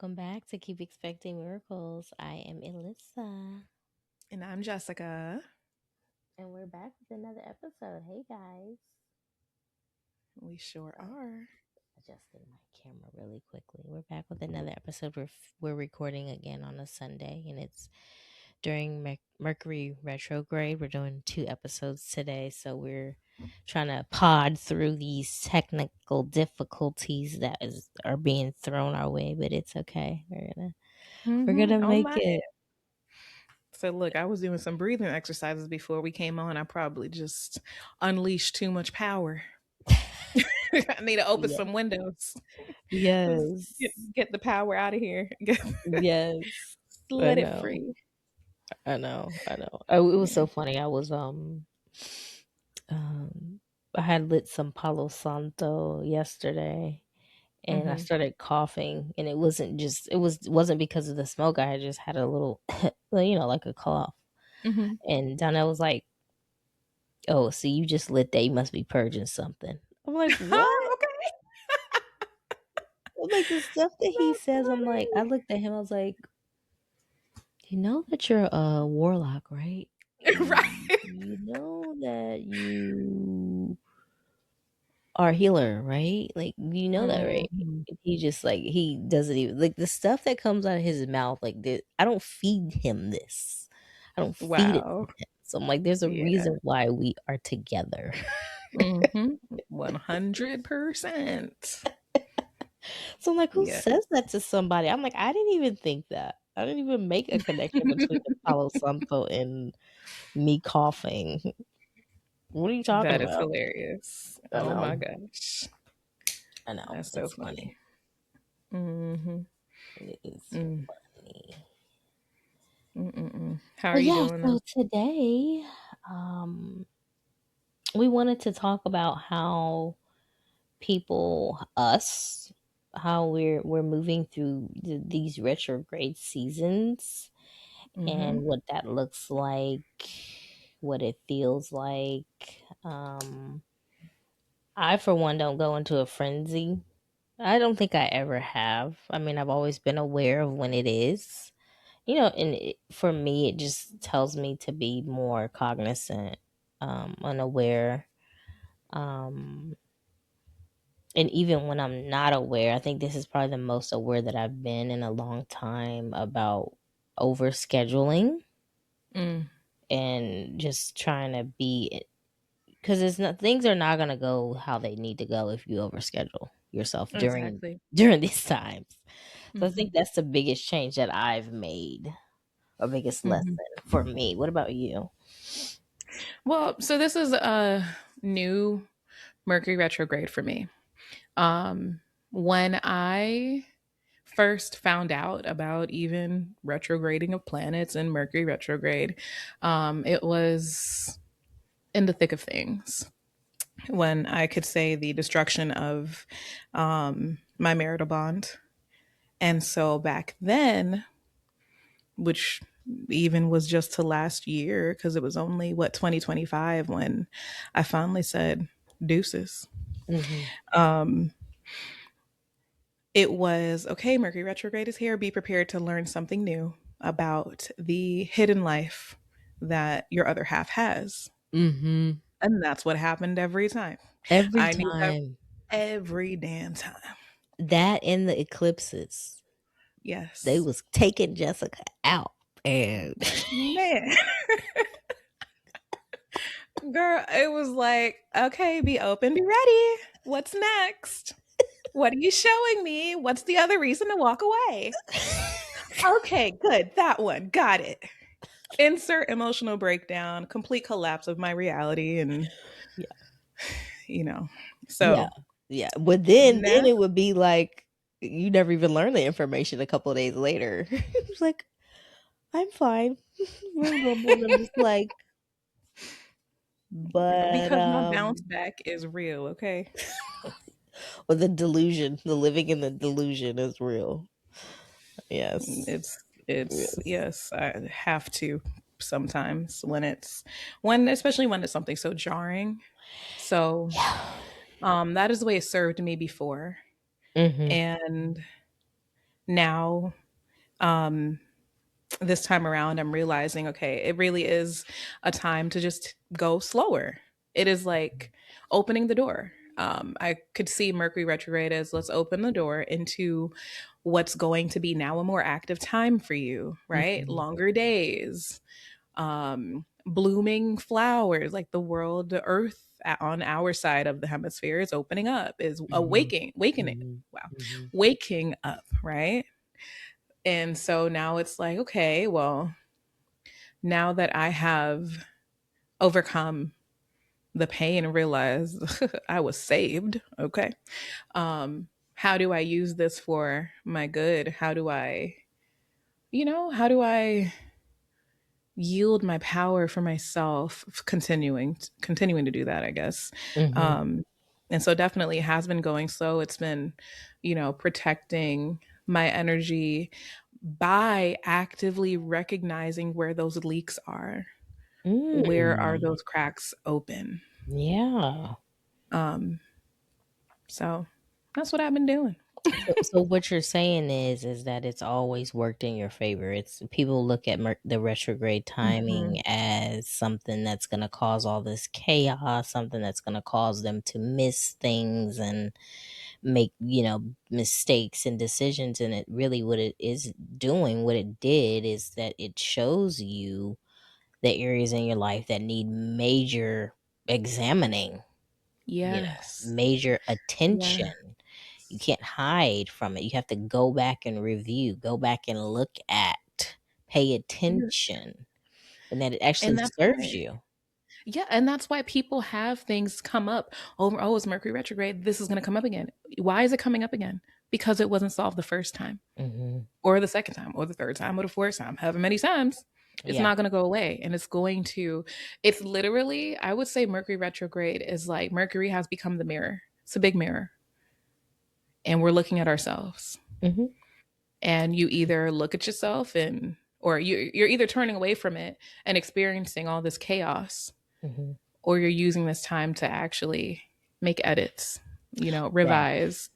welcome back to Keep Expecting Miracles. I am Ilissa, And I'm Jessica. and we're back with another episode. Hey guys. We sure Sorry, are. adjusting my camera really quickly. We're back with another episode. We're recording again on a Sunday, and it's during Mercury Retrograde. We're doing 2 episodes today, so we're trying to pod through these technical difficulties are being thrown our way, but it's okay. We're gonna On make my it. So look, I was doing some breathing exercises before we came on. I probably just unleashed too much power. I need to open Yeah. some windows. Just get, Yes. get the power out of here. Yes. I Let it know. free. I know. I know. Oh, it was so funny. Um I had lit some Palo Santo yesterday and I Mm-hmm. started coughing and it wasn't because of the smoke. I had just had a little like a cough. Mm-hmm. And Donna was like, "Oh, so you just lit that, you must be purging something." I'm like, "What?" Okay. Like the stuff that he That's says, I'm like, I looked at him, I was like, "You know that you're a warlock, right? funny. You, Right. you know that you are a healer, right? Like, you know that, right?" Mhm. He just like he doesn't even like the stuff that comes out of his mouth. Like, I don't feed him this. I don't feed it to Wow. him. So I'm like, there's a Yeah. reason why we are together. 100%. So I'm like, who Yeah. says that to somebody? I'm like, I didn't even think that. I didn't even make a connection between the Palo Santo and me coughing. What are you talking That is about? hilarious. I Oh my know. gosh. I know. That's so It's funny. funny. Mm-hmm. It is Mm. funny. Mm-mm-mm. How are But you yeah, doing so though? today, we wanted to talk about how us, how we're moving through these retrograde seasons Mm-hmm. and what that looks like, what it feels like. I, for one, don't go into a frenzy. I don't think I ever have. I mean, I've always been aware of when it is, and for me, it just tells me to be more cognizant, unaware. Um, and even when I'm not aware, I think this is probably the most aware that I've been in a long time about overscheduling Mm, and just trying to be, because it's not, things are not going to go how they need to go if you overschedule yourself during exactly. during these times. So I Mm-hmm. think that's the biggest change that I've made, or biggest lesson Mm-hmm. for me. What about you? Well, so this is a new Mercury retrograde for me. When I first found out about even retrograding of planets and Mercury retrograde, it was in the thick of things. When I could say the destruction of my marital bond. And so back then, which even was just to last year, because it was only 2025 when I finally said deuces. Mm-hmm. Um, it was okay, Mercury retrograde is here. Be prepared to learn something new about the hidden life that your other half has. Mm-hmm. And that's what happened every time. Every I knew that time. every damn time. That and the eclipses, they Yes. was taking Jessica out, and Man. Girl, it was like, okay, be open, be ready. What's next? What are you showing me? What's the other reason to walk away? Okay, good. That one. Got it. Insert emotional breakdown, complete collapse of my reality. And, yeah, you know, yeah, so yeah. But then now, it would be like you never even learn the information a couple of days later. It's like, I'm fine. We're normal. And I'm just like, but because my bounce back is real, okay? or the delusion, the living in the delusion is real. Yes. It's, Yes. yes, I have to sometimes when, especially when it's something so jarring. So, Yeah. that is the way it served me before. Mm-hmm. And Now, um, this time around, I'm realizing, okay, it really is a time to just go slower. It is like opening the door. I could see Mercury retrograde as let's open the door into what's going to be now a more active time for you, right? Mhm. Longer days, blooming flowers, like the world, the earth on our side of the hemisphere is opening up, is Mhm. wakening, Mhm. wow, Mhm. waking up, right? And so now it's like, okay, well, now that I have overcome the pain and realized I was saved, okay, how do I use this for my good? How do I, how do I yield my power for myself, continuing to do that, I guess. Mhm. um and so definitely it has been going slow. It's been, protecting my energy by actively recognizing where those leaks are, where are Mm. those cracks open. Yeah. um so that's what I've been doing. So what you're saying is that it's always worked in your favor. It's people look at the retrograde Hmm. timing as something that's going to cause all this chaos, something that's going to cause them to miss things and make, mistakes and decisions. And it really, what it is doing, what it did is that it shows you the areas in your life that need major examining, Yes. major Yeah. attention. You can't hide from it. You have to go back and review, go back and look at, pay attention, and that it actually And that's serves why, you. yeah, and that's why people have things come up over, oh, it's Mercury retrograde. This is going to come up again. Why is it coming up again? Because it wasn't solved the first time, Hmm. or the second time, or the third time, or the fourth time, however many times. It's Yeah. not going to go away. And it's literally, I would say Mercury retrograde is like Mercury has become the mirror. It's a big mirror. And we're looking at ourselves. Hmm. And you either look at yourself or you're either turning away from it and experiencing all this chaos, Hmm. or you're using this time to actually make edits, Right. revise.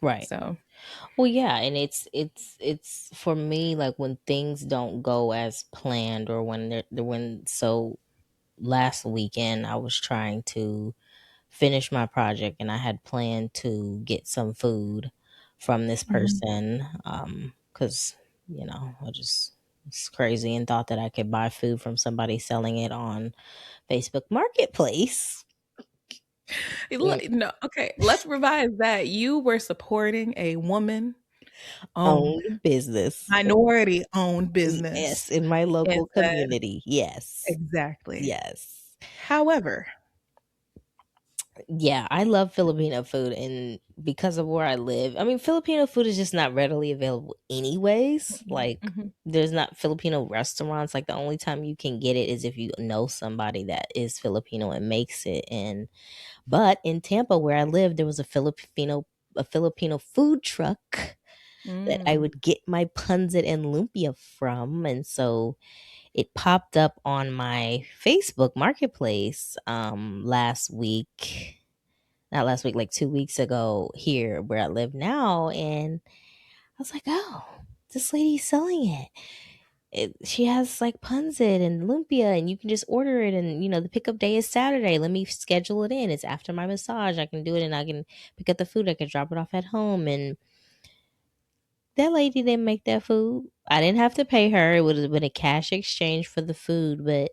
Right. So, Well, yeah, and it's for me, like when things don't go as planned, or when so last weekend I was trying to finish my project, and I had planned to get some food from this mhm. person, cuz I just it's crazy and thought that I could buy food from somebody selling it on Facebook Marketplace. Mm. No, okay, let's revise that. You were supporting a woman owned, Owned business. minority owned Yes, business in my and local said, community. Yes. exactly. Yes. However, Yeah, I love Filipino food, and because of where I live, I mean, Filipino food is just not readily available anyways. mhm, Like, mhm, there's not Filipino restaurants. Like, the only time you can get it is if you know somebody that is Filipino and makes it. And but in Tampa, where I live, there was a Filipino food truck that I mm, would get my punzit and lumpia from, and so it popped up on my Facebook Marketplace last week, not last week, like 2 weeks ago here where I live now. And I was like, oh, this lady's selling it. She has like punzit and lumpia, and you can just order it. And, the pickup day is Saturday. Let me schedule it in. It's after my massage. I can do it, and I can pick up the food. I can drop it off at home. And that lady didn't make that food. I didn't have to pay her. It would have been a cash exchange for the food. But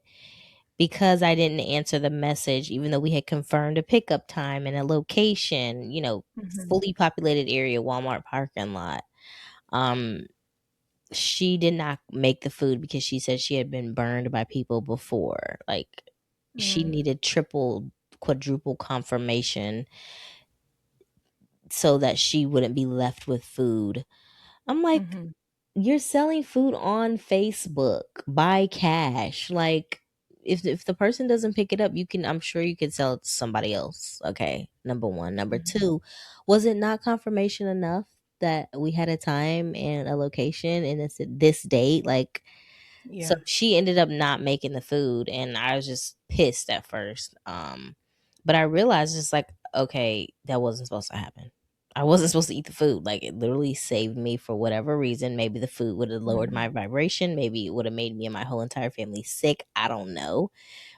because I didn't answer the message, even though we had confirmed a pickup time and a location, mhm, fully populated area, Walmart parking lot. Um, she did not make the food because she said she had been burned by people before. Like, she mm, needed triple, quadruple confirmation so that she wouldn't be left with food. I'm like, mhm, you're selling food on Facebook by cash. Like, if the person doesn't pick it up, I'm sure you could sell it to somebody else. Okay. Number one. Number mhm. two, was it not confirmation enough that we had a time and a location and it's at this date? Like, so Yeah. she ended up not making the food, and I was just pissed at first. But I realized it's like, okay, that wasn't supposed to happen. I wasn't supposed to eat the food. Like it literally saved me for whatever reason. Maybe the food would have lowered Mhm. my vibration. Maybe it would have made me and my whole entire family sick. I don't know.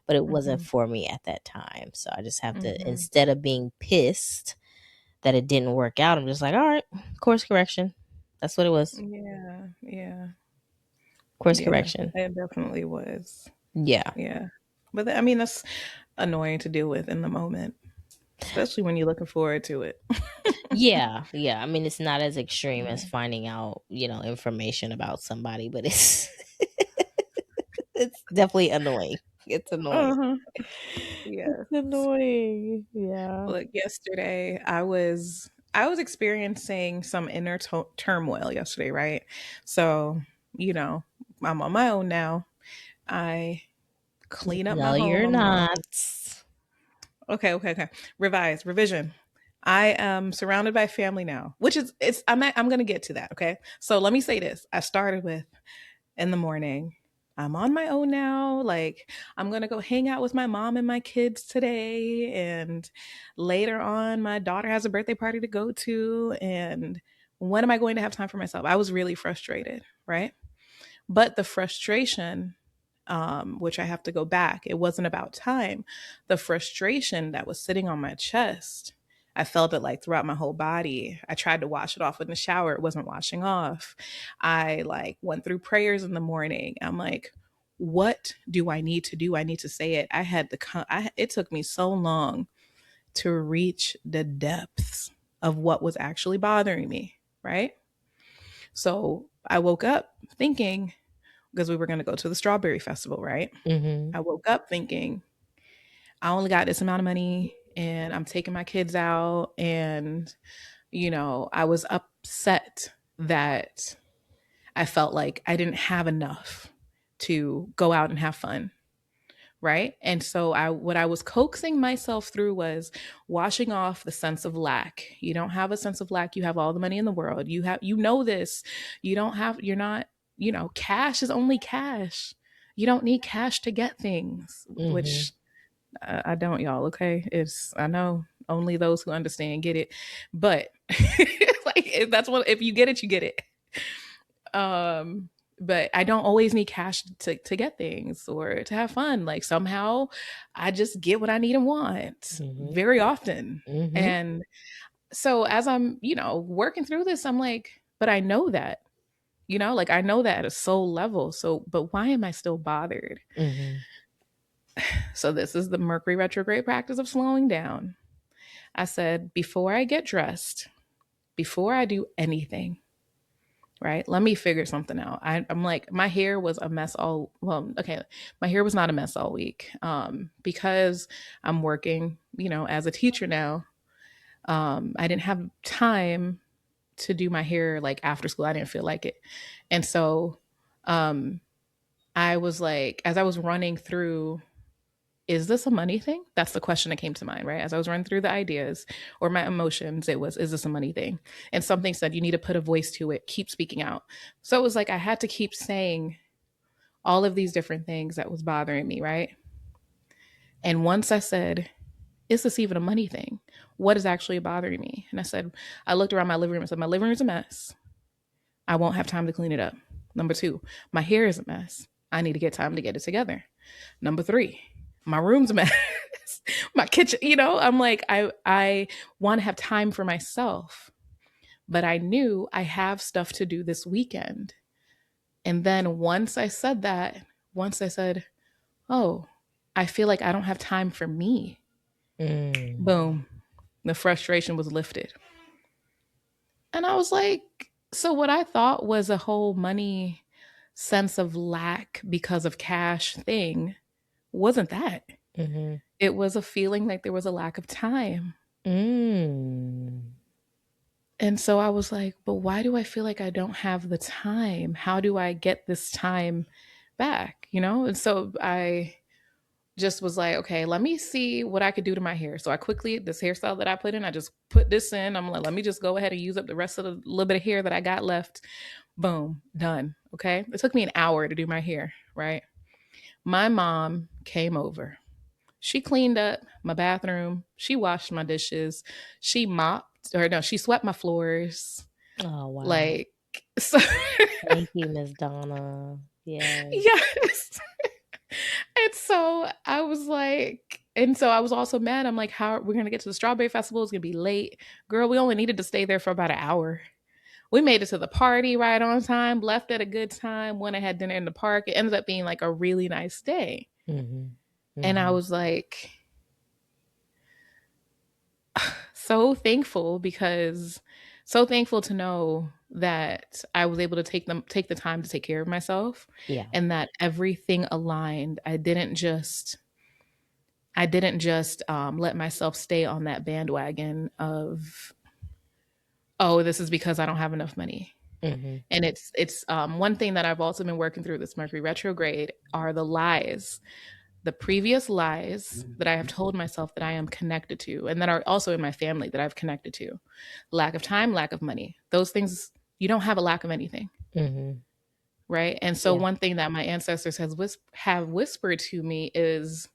But it wasn't Mhm. for me at that time. So I just have to, Mhm. instead of being pissed that it didn't work out, I'm just like, all right, course correction. That's what it was. Yeah. Yeah. Course Yeah. correction. It definitely was. Yeah. Yeah. But I mean, that's annoying to deal with in the moment, especially when you're looking forward to it. Yeah. Yeah. I mean, it's not as extreme as Yeah. finding out, information about somebody, but it's it's definitely annoying. It's annoying. Uh-huh. It's Yes. annoying. Yeah. Look, yesterday I was experiencing some inner turmoil yesterday, right? So, you know, I'm on my own now. I clean up my No, home. you're I'm like, not. okay, okay, okay. Revision. I am surrounded by family now, which is I'm going to get to that, okay? So let me say this. I started with in the morning. I'm on my own now. Like, I'm going to go hang out with my mom and my kids today. And later on, my daughter has a birthday party to go to. And when am I going to have time for myself? I was really frustrated, right? But the frustration, which I have to go back, it wasn't about time. The frustration that was sitting on my chest, I felt it like throughout my whole body. I tried to wash it off in the shower. It wasn't washing off. I like went through prayers in the morning. I'm like, what do I need to do? I need to say it. I had to it took me so long to reach the depths of what was actually bothering me, right? So I woke up thinking, because we were going to go to the strawberry festival, right? Mhm. I woke up thinking, I only got this amount of money and I'm taking my kids out. And, I was upset that I felt like I didn't have enough to go out and have fun. Right. And so what I was coaxing myself through was washing off the sense of lack. You don't have a sense of lack. You have all the money in the world. This. You're not, cash is only cash. You don't need cash to get things, Mhm. which I don't, y'all. Okay. I know only those who understand get it. But like, if you get it, you get it. Um, but I don't always need cash to get things or to have fun. Like somehow I just get what I need and want Mhm. very often. Mhm. And so as I'm, working through this, I'm like, but I know that, like I know that at a soul level. So, but why am I still bothered? Mhm. So this is the Mercury retrograde practice of slowing down. I said, before I get dressed, before I do anything, right? Let me figure something out. I'm like, my hair was a mess okay, my hair was not a mess all week. Because I'm working, as a teacher now, I didn't have time to do my hair like after school. I didn't feel like it. And so um, I was like, as I was running through, is this a money thing? That's the question that came to mind, right? As I was running through the ideas or my emotions, it was, is this a money thing? And something said, you need to put a voice to it, keep speaking out. So it was like I had to keep saying all of these different things that was bothering me, right? And once I said, is this even a money thing? What is actually bothering me? And I said, I looked around my living room and said, my living room's a mess. I won't have time to clean it up. Number two, my hair is a mess. I need to get time to get it together. Number three, my room's a mess. My kitchen, I'm like, I want to have time for myself. But I knew I have stuff to do this weekend. And then once I said, oh, I feel like I don't have time for me. Mm. Boom. The frustration was lifted. And I was like, so what I thought was a whole money sense of lack because of cash thing wasn't that. Mhm. It was a feeling like there was a lack of time. Mm. And so I was like, but why do I feel like I don't have the time? How do I get this time back? And so I just was like, okay, let me see what I could do to my hair. So I quickly, this hairstyle that I put in, I just put this in. I'm like, let me just go ahead and use up the rest of the little bit of hair that I got left. Boom, done. Okay. It took me an hour to do my hair, right? My mom came over. She cleaned up my bathroom. She washed my dishes. She mopped. or no, she swept my floors. Oh, wow. Like, so Thank you, Miss Donna. Yes. yes. And so I was like, and so I was also mad. I'm like, how we're gonna get to the strawberry festival? It's gonna be late. Girl, we only needed to stay there for about an hour. We made it to the party right on time, left at a good time, went and had dinner in the park. It ended up being like a really nice day. Mhm. And I Mhm. was like so thankful because so thankful to know that I was able to take the time to take care of myself Yeah. and that everything aligned. I didn't just let myself stay on that bandwagon of, oh, this is because I don't have enough money. Mhm. And it's one thing that I've also been working through this Mercury retrograde are the lies, the previous lies that I have told myself that I am connected to, and that are also in my family that I've connected to. Lack of time, lack of money. Those things, you don't have a lack of anything, Mhm. right? And so Yeah. one thing that my ancestors have whispered to me is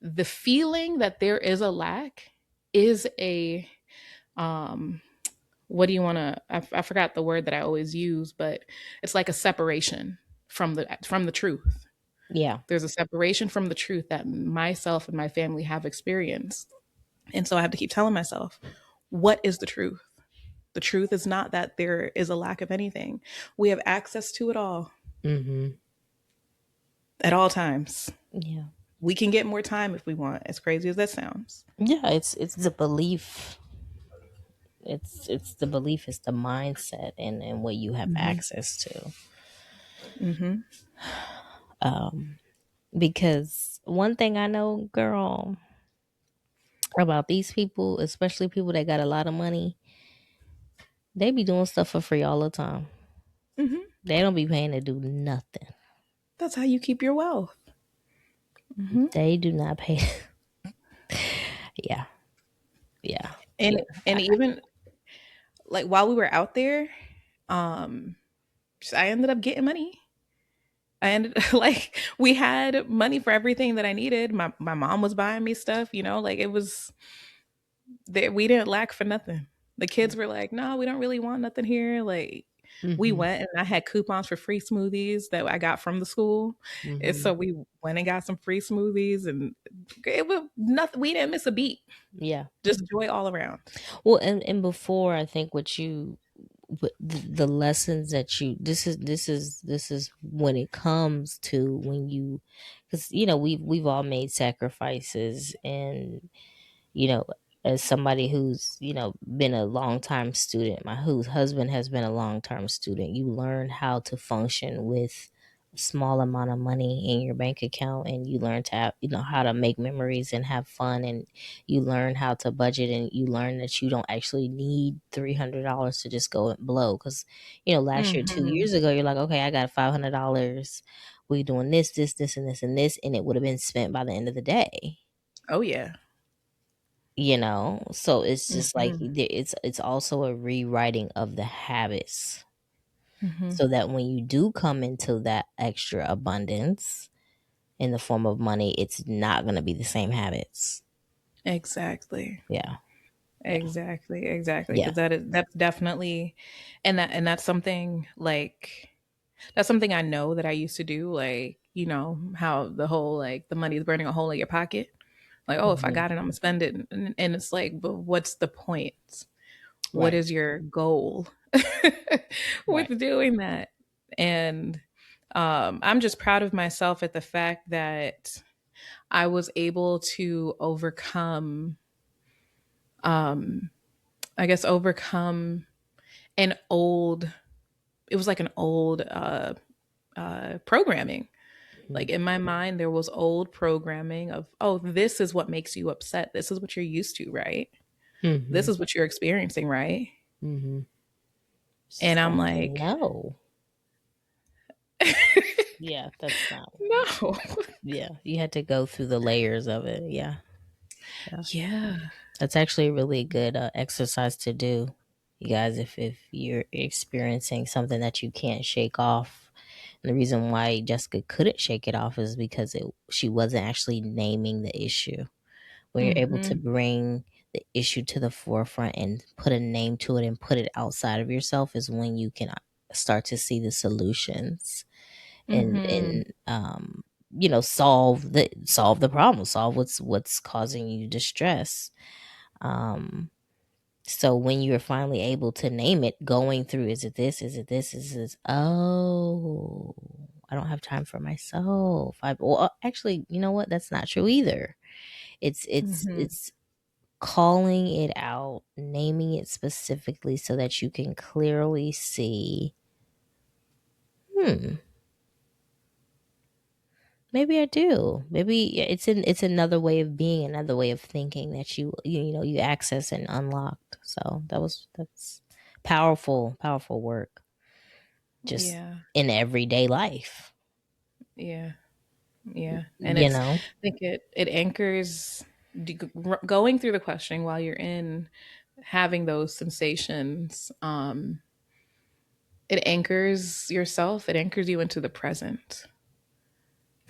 the feeling that there is a lack is a um what do you want to I forgot the word that I always use, but it's like a separation from the truth. Yeah. There's a separation from the truth that myself and my family have experienced. And so I have to keep telling myself, what is the truth? The truth is not that there is a lack of anything. We have access to it all Mhm. at all times. Yeah. We can get more time if we want, as crazy as that sounds. Yeah, it's the belief. It's the belief, it's the mindset and what you have Hmm. access to. Hmm. Um because one thing I know, girl, about these people, especially people that got a lot of money, they be doing stuff for free all the time. Hmm. They don't be paying to do nothing. That's how you keep your wealth. Hmm. They do not pay. Yeah. Yeah. And Yeah. and even like while we were out there, um, I ended up getting money. I ended like we had money for everything that I needed. My mom was buying me stuff, like it was there. We didn't lack for nothing. The kids were like, "No, we don't really want nothing here." Like we Mhm. went and I had coupons for free smoothies that I got from the school. And so Mhm. we went and got some free smoothies and it was nothing. We didn't miss a beat. Yeah. Just joy all around. Well, and before, I think what you the lessons that you this is when it comes to when you, because we've all made sacrifices, and you know, as somebody who's, been a long time student, my whose husband has been a long term student, you learn how to function with a small amount of money in your bank account, and you learn to have, how to make memories and have fun, and you learn how to budget, and you learn that you don't actually need $300 to just go and blow. Because, last year, two Hmm. years ago, you're like, okay, I got $500. We doing this, and this, and this, and it would have been spent by the end of the day. Oh yeah. So it's just like Hmm. it's also a rewriting of the habits, Hmm. so that when you do come into that extra abundance in the form of money, it's not going to be the same habits. Exactly. Yeah. Yeah. Exactly. Yeah. Because that's definitely, and that's something like that's something I know that I used to do. Like how the whole like the money is burning a hole in your pocket. Like, oh, if I Hmm. got it, I'm gonna spend it, and it's like, but what's the point? What Right. is your goal Right. with doing that? And I'm just proud of myself at the fact that I was able to overcome, um, I guess, overcome an old. It was like an old programming. Hmm. Like in my mind, there was old programming of, oh, this is what makes you upset. This is what you're used to, right? This Hmm. is what you're experiencing, right? Hmm. And It's I'm like, like, no. Yeah, that's not. no. Yeah, you had to go through the layers of it. Yeah. Yeah. Yeah. That's actually a really good exercise to do, you guys, if you're experiencing something that you can't shake off. And the reason why Jessica couldn't shake it off is because she wasn't actually naming the issue. When you're able to Hmm. bring the issue to the forefront and put a name to it and put it outside of yourself is when you can start to see the solutions Mm-hmm. and solve the problem, solve what's causing you distress. um so when you're finally able to name it, going through, is it this, is it this, is this, oh, I don't have time for myself. Well, actually, you know what, that's not true either. Mm-hmm. It's calling it out, naming it specifically so that you can clearly see, hmm, maybe I do. Maybe it's another way of being, another way of thinking that you access and unlocked. So that's powerful, powerful work just Yeah. in everyday life, Yeah. Yeah. And you it's, know? I think it anchors going through the questioning while you're in having those sensations. It anchors yourself, it anchors you into the present,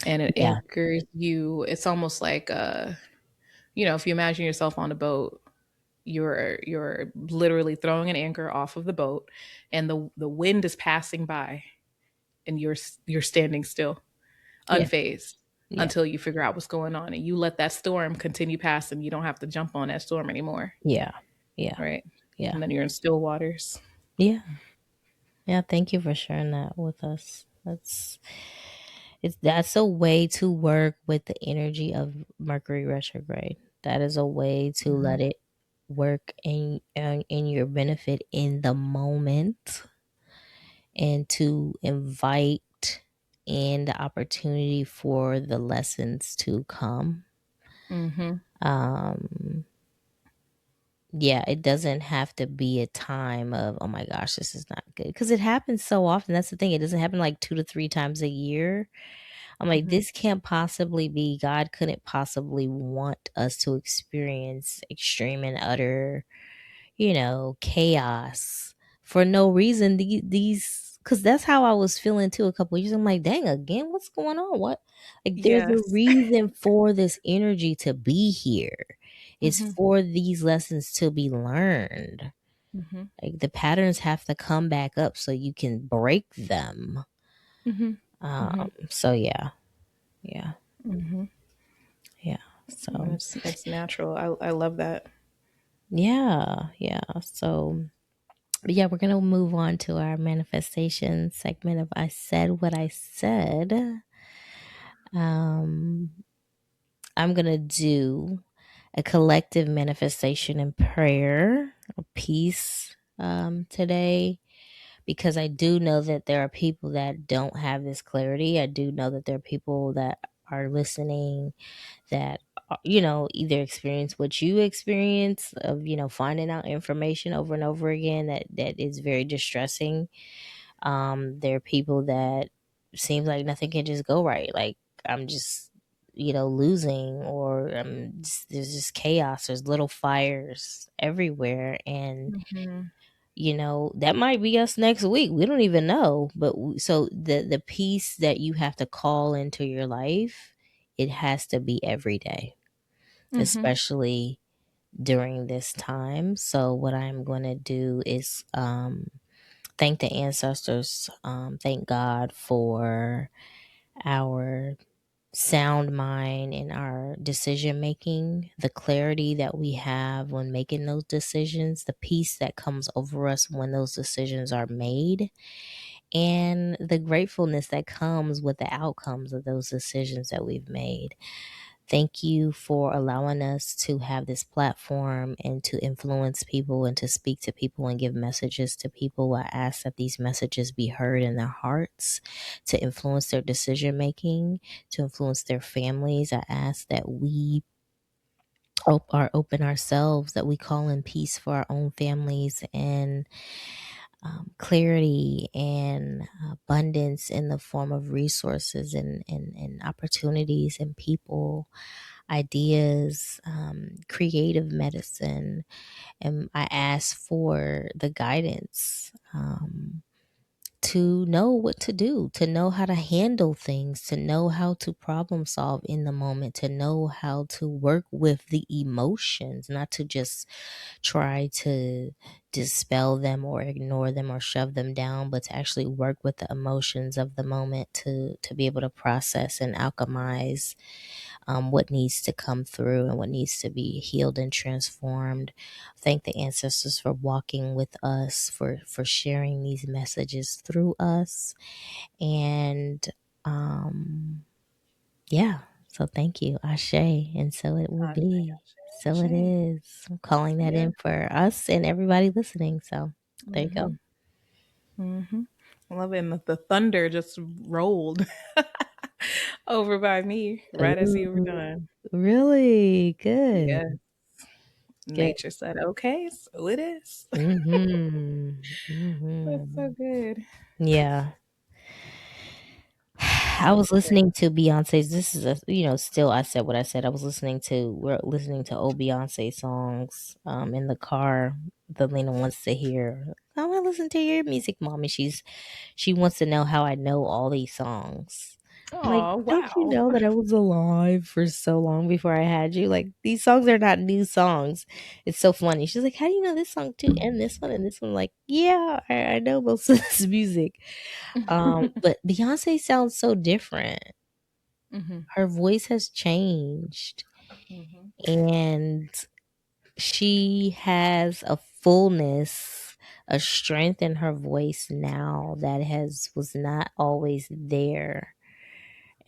and it Yeah. anchors you. It's almost like, if you imagine yourself on a boat, you're literally throwing an anchor off of the boat, and the wind is passing by, and you're standing still, Yeah. unfazed, Yeah. until you figure out what's going on, and you let that storm continue passing. You don't have to jump on that storm anymore, Yeah. Yeah. right? Yeah. And then you're in still waters. Yeah. Yeah. Thank you for sharing that with us. That's a way to work with the energy of Mercury retrograde. That is a way to let Mhm. it work in your benefit in the moment, and to invite in the opportunity for the lessons to come. Mhm. Um yeah, it doesn't have to be a time of, oh my gosh, this is not good, because it happens so often. That's the thing. It doesn't happen like 2 to 3 times a year. I'm like, Mhm. this can't possibly be, God couldn't possibly want us to experience extreme and utter, chaos for no reason. These, because that's how I was feeling too a couple of years. I'm like, dang, again, what's going on? What? Like, there's a Yes. reason for this energy to be here. It's Mhm. for these lessons to be learned. Mhm. Like, the patterns have to come back up so you can break them. Mhm. Mhm. So yeah, yeah, Mhm. yeah. And So it's natural. I love that. yeah, yeah. So but yeah, we're gonna move on to our manifestation segment of I said what I said. Um, I'm gonna do a collective manifestation and prayer or peace today, because I do know that there are people that don't have this clarity. I do know that there are people that are listening that either experience what you experience of finding out information over and over again that is very distressing. There are people that seems like nothing can just go right, like I'm just losing, or there's just chaos, there's little fires everywhere, and Mhm. that might be us next week, we don't even know. But so the peace that you have to call into your life, it has to be every day, Mhm. especially during this time. So what I'm going to do is thank the ancestors, thank God for our sound mind and our decision making, the clarity that we have when making those decisions, the peace that comes over us when those decisions are made, and the gratefulness that comes with the outcomes of those decisions that we've made. Thank you for allowing us to have this platform and to influence people and to speak to people and give messages to people. I ask that these messages be heard in their hearts, to influence their decision making, to influence their families. I ask that we are open ourselves, that we call in peace for our own families, and clarity and abundance in the form of resources and opportunities and people, ideas, creative medicine. And I ask for the guidance to know what to do, to know how to handle things, to know how to problem solve in the moment, to know how to work with the emotions, not to just try to dispel them or ignore them or shove them down, but to actually work with the emotions of the moment to be able to process and alchemize what needs to come through and what needs to be healed and transformed. Thank the ancestors for walking with us, for sharing these messages through us, and um, yeah. So thank you, Ashe, and so it will Ashe, be. ashe, So it ashe. is. I'm calling that Yeah. in for us and everybody listening. So there you go. Hmm. Hmm. I love it. And the thunder just rolled over by me right as you were Ooh, done. really good. Yeah. Good. Nature said, okay, so it is. Mm-hmm. That's so Mm-hmm. good. Yeah. I That's was great. listening to Beyonce's. This is a, still I said what I said. We're listening to old Beyonce songs in the car. The Lena wants to hear. I want to listen to your music, mommy. She wants to know how I know all these songs. I'm like, Oh, don't you wow. know that I was alive for so long before I had you? Like, these songs are not new songs. It's so funny. She's like, how do you know this song too? And this one and this one. Like, yeah, I know most of this music. But Beyonce sounds so different. Hmm. Her voice has changed, Hmm. and she has a fullness, a strength in her voice now that has was not always there.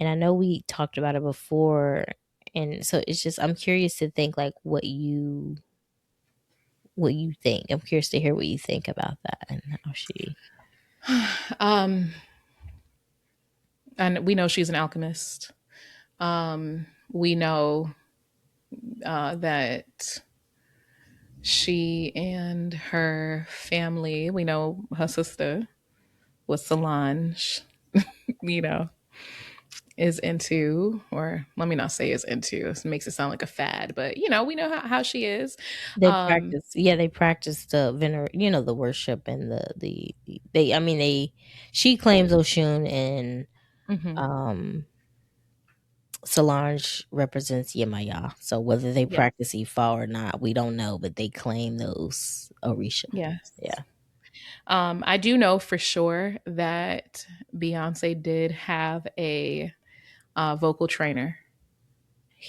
And I know we talked about it before, and so it's just I'm curious to think like what you think. I'm curious to hear what you think about that and how she. Um, and we know she's an alchemist. We know that she and her family, we know her sister was Solange, you know, is into, or let me not say is into, it makes it sound like a fad, but we know how she is. They Um, practice, yeah, they practice the the worship and they, I mean, she claims Oshun and mhm. um Solange represents Yemaya. So whether they Yes, practice Ifa or not, we don't know, but they claim those Orisha. yes. Yeah. I do know for sure that Beyonce did have a vocal trainer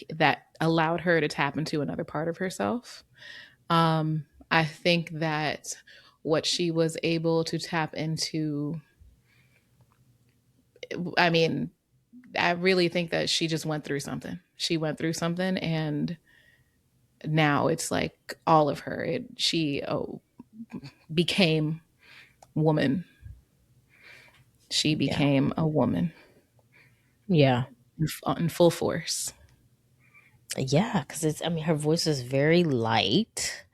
that allowed her to tap into another part of herself. I think that what she was able to tap into, I mean, I really think that she just went through something. She went through something, and now it's like all of her. She became woman. She Yeah. became a woman Yeah. in full force. Yeah, because I mean, her voice is very light,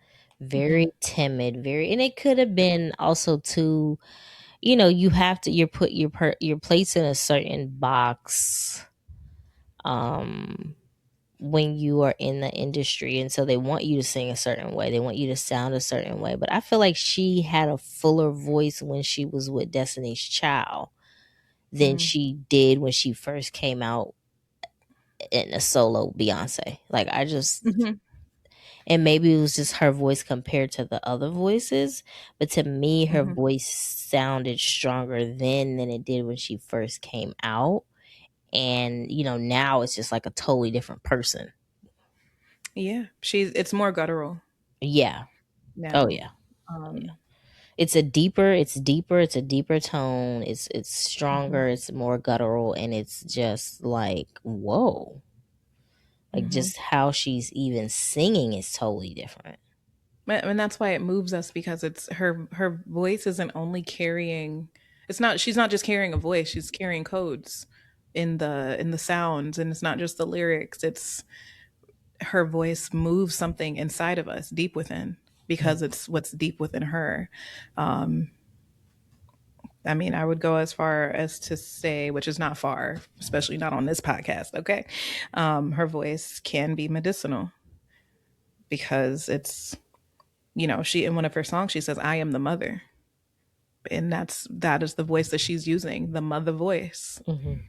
Hmm. very timid, and it could have been also too, you have to, you're placed in a certain box, um, when you are in the industry. And so they want you to sing a certain way, they want you to sound a certain way. But I feel like she had a fuller voice when she was with Destiny's Child than Mm. she did when she first came out in a solo Beyonce. Like, I just, Hmm. and maybe it was just her voice compared to the other voices, but to me her Hmm. voice sounded stronger then than it did when she first came out. And now it's just like a totally different person. Yeah, it's more guttural Yeah. Oh now. yeah. Um, It's a deeper tone, it's mhm, stronger, it's more guttural, and it's just like, whoa. Like, mhm. just how she's even singing is totally different. And that's why it moves us, because it's her voice isn't only carrying. It's not. She's not just carrying a voice. She's carrying codes in the sounds, and it's not just the lyrics. It's her voice moves something inside of us, deep within, because it's what's deep within her. Um, I mean, I would go as far as to say, which is not far, especially not on this podcast. Okay, her voice can be medicinal, because it's, she, in one of her songs she says, "I am the mother." And that is the voice that she's using, the mother voice. Mhm.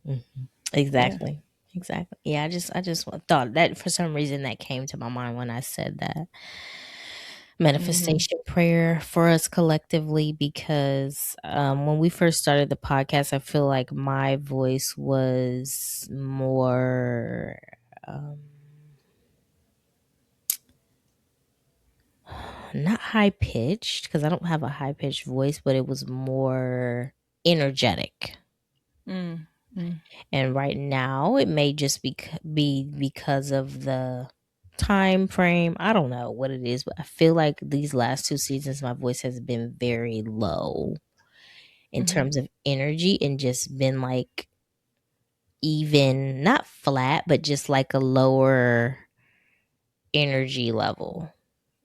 Mhm. Yeah. Exactly. Exactly. Yeah, I just thought that for some reason that came to my mind when I said that Hmm. manifestation prayer for us collectively because when we first started the podcast, I feel like my voice was more um, not high pitched because I don't have a high pitched voice, but it was more energetic. Mm. Mm. And right now, it may just be because of the time frame. I don't know what it is, but I feel like these last two seasons, my voice has been very low in Hmm. terms of energy and just been like even not flat, but just like a lower energy level.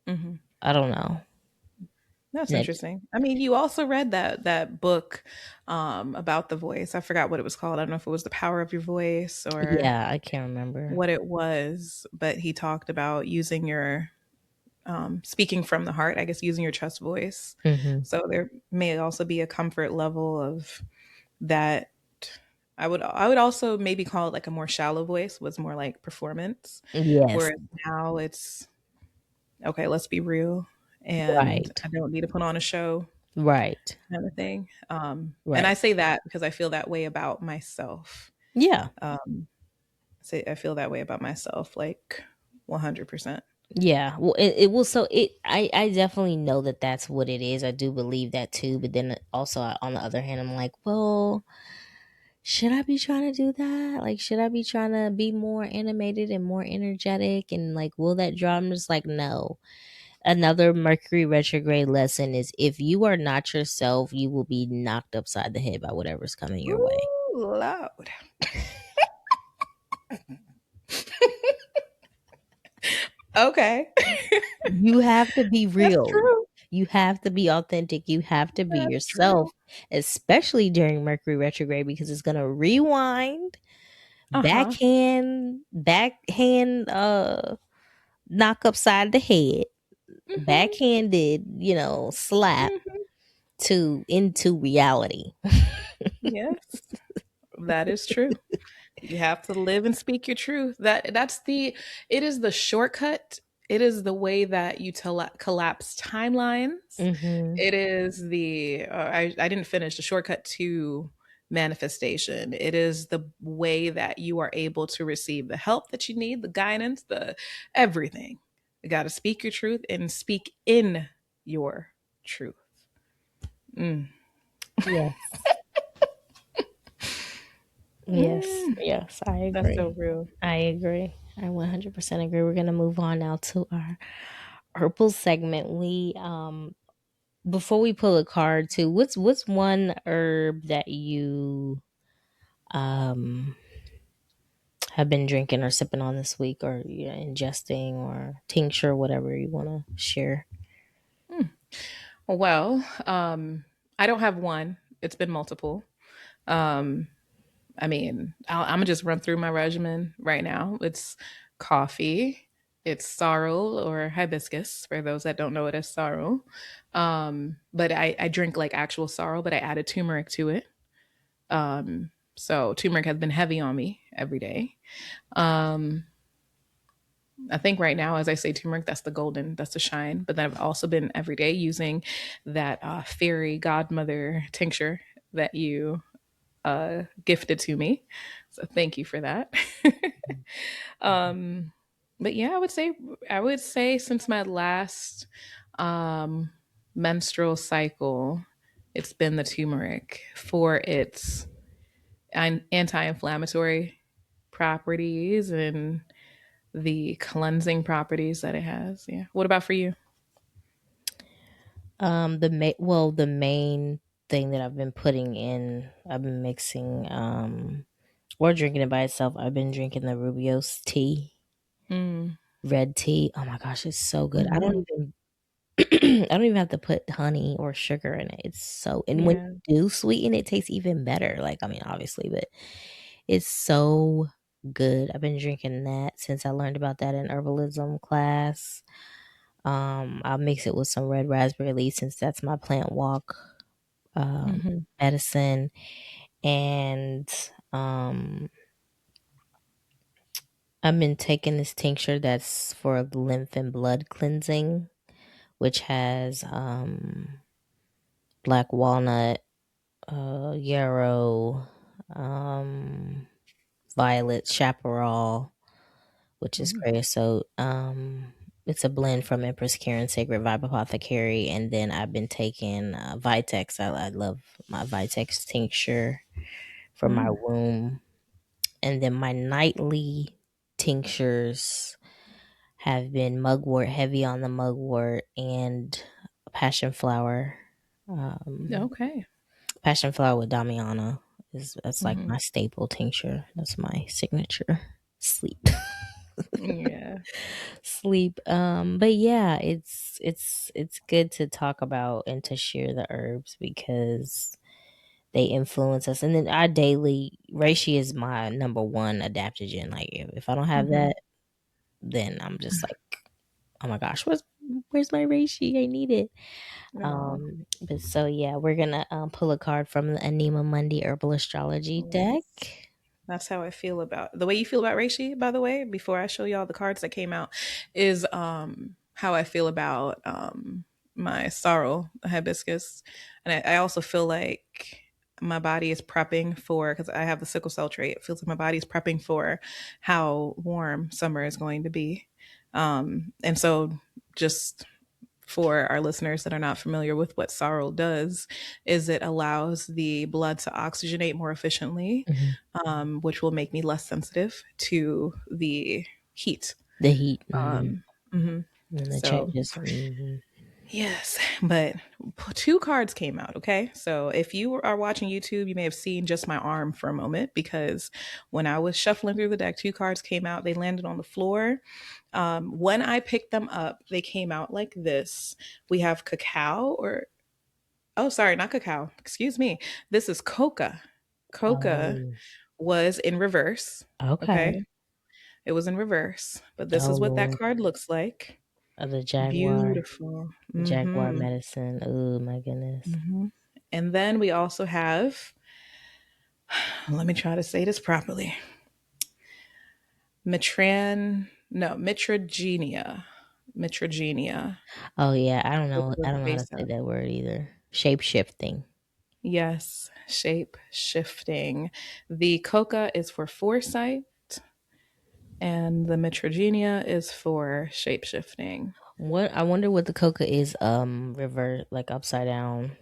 Hmm. I don't know. That's That, interesting. I mean, you also read that book about the voice. I forgot what it was called. I don't know if it was The Power of Your Voice or yeah, I can't remember. what it was, but he talked about using your speaking from the heart, I guess using your chest voice. Hmm. So there may also be a comfort level of that. I would also maybe call it like a more shallow voice, was more like performance. Yes, Whereas now it's okay, let's be real. And right, I don't need to put on a show right, kind of thing. And I right. say that because I feel that way about myself. Yeah, Um, say I feel that way about myself, like 100%. yeah. Well, it will. So I definitely know that that's what it is. I do believe that too. But then also on the other hand, I'm like, well, should I be trying to do that? Like, should I be trying to be more animated and more energetic? And like, will that draw? I'm just like, no. Another Mercury retrograde lesson is if you are not yourself, you will be knocked upside the head by whatever's coming your way. Ooh, loud. Okay. You have to be That's real. true. You have to be authentic. You have to be That's yourself, true. especially during Mercury retrograde because it's going to rewind, Uh-huh. backhand knock upside the head, Mhm. backhanded, slap Mhm. to into reality. Yes, that is true. You have to live and speak your truth. It is the shortcut. It is the way that you collapse timelines. Mhm. It is I didn't finish the shortcut to manifestation. It is the way that you are able to receive the help that you need, the guidance, the everything. You got to speak your truth and speak in your truth. Mm. Yes. Yes. Mm. Yes, I That's so agree. real. I agree. I 100% agree. We're going to move on now to our Herbal segment. We before we pull a card too, what's one herb that you um have been drinking or sipping on this week or ingesting or tincture, whatever you want to share? Mm. Well, I don't have one. It's been multiple. Um, I mean, I'm gonna just run through my regimen right now. It's coffee, it's sorrel or hibiscus for those that don't know it as sorrel. But I drink like actual sorrel, but I added turmeric to it. So turmeric has been heavy on me every day. Um, I think right now, as I say turmeric, that's the golden, that's the shine. But then I've also been every day using that fairy godmother tincture that you gifted to me. So thank you for that. um, but yeah, I would say since my last um, menstrual cycle, it's been the turmeric for its anti-inflammatory properties and the cleansing properties that it has. Yeah. What about for you? The main thing that I've been putting in, I've been mixing or drinking it by itself. I've been drinking the Rubio's tea, Mm, red tea. Oh my gosh, it's so good. I hmm. don't even I don't even have to put honey or sugar in it. It's so, and when Yeah. you do sweeten it, tastes even better. Like, I mean, obviously, but it's so good. I've been drinking that since I learned about that in herbalism class. I'll mix it with some red raspberry leaves since that's my plant walk. Hmm. medicine, and um, I've been taking this tincture that's for lymph and blood cleansing, which has black walnut, yarrow, um, violet, chaparral, which is Mm. creosote. It's a blend from Empress Karen Sacred Vibe Apothecary, and then I've been taking Vitex. I love my Vitex tincture for my Mm. womb, and then my nightly tinctures have been mugwort, heavy on the mugwort, and passion flower. Um, Okay. Passion flower with Damiana is that's like Hmm. my staple tincture. That's my signature. Sleep. Yeah. Sleep. But yeah, it's good to talk about and to share the herbs because they influence us. And then our daily reishi is my number one adaptogen. Like if I don't have Hmm. that, then I'm just like, oh my gosh, where's my reishi? I need it. No. But so yeah, we're gonna pull a card from the Anima Mundi Herbal Astrology deck. Yes. That's how I feel about the way you feel about reishi, by the way, before I show y'all the cards that came out, is how I feel about my sorrel hibiscus. And I also feel like my body is prepping for, because I have the sickle cell trait, it feels like my body is prepping for how warm summer is going to be. And so just for our listeners that are not familiar with what sorrel does, is it allows the blood to oxygenate more efficiently, Mhm. which will make me less sensitive to the heat. The heat, Mhm. and the So changes. yes, but two cards came out. Okay. So if you are watching YouTube, you may have seen just my arm for a moment because when I was shuffling through the deck, two cards came out. They landed on the floor. When I picked them up, they came out like this. We have cacao, or, oh, sorry, not cacao. Excuse me. This is Coca. Coca Oh, was in reverse. okay. Okay. It was in reverse, but this Oh is what that Lord, card looks like. the jaguar, Beautiful. jaguar Hmm. medicine. Oh my goodness. Hmm. And then we also have, let me try to say this properly, Mitragenia. Mitragenia. Oh yeah, I don't Coca know. was I the don't know how to base say up. that word either. Shape shifting. Yes, shape shifting. The coca is for foresight, and the Mitragenia is for shape shifting. What I wonder what the coca is. Revert like upside down.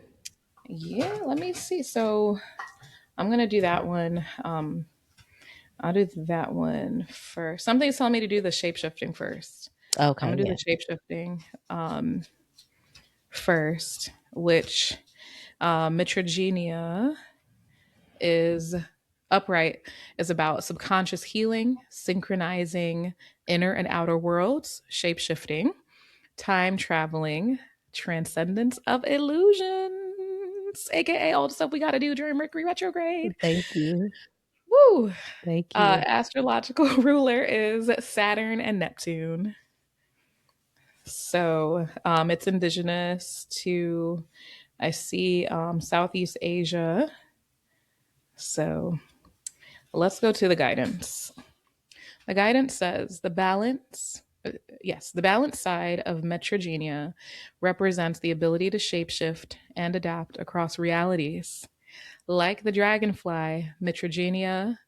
Yeah, let me see. So I'm gonna do that one. I'll do that one first. Something's telling me to do the shape shifting first. I'm Okay, gonna do yeah. the shape shifting first, which Mitragenia is upright, is about subconscious healing, synchronizing inner and outer worlds, shape shifting, time traveling, transcendence of illusions, aka all the stuff we got to do during Mercury retrograde. Thank you. Woo! Thank you. Astrological ruler is Saturn and Neptune. So it's indigenous to, I see, Southeast Asia. So let's go to the guidance. The guidance says the balance side of Metrogenia represents the ability to shapeshift and adapt across realities. Like the dragonfly, Metrogenia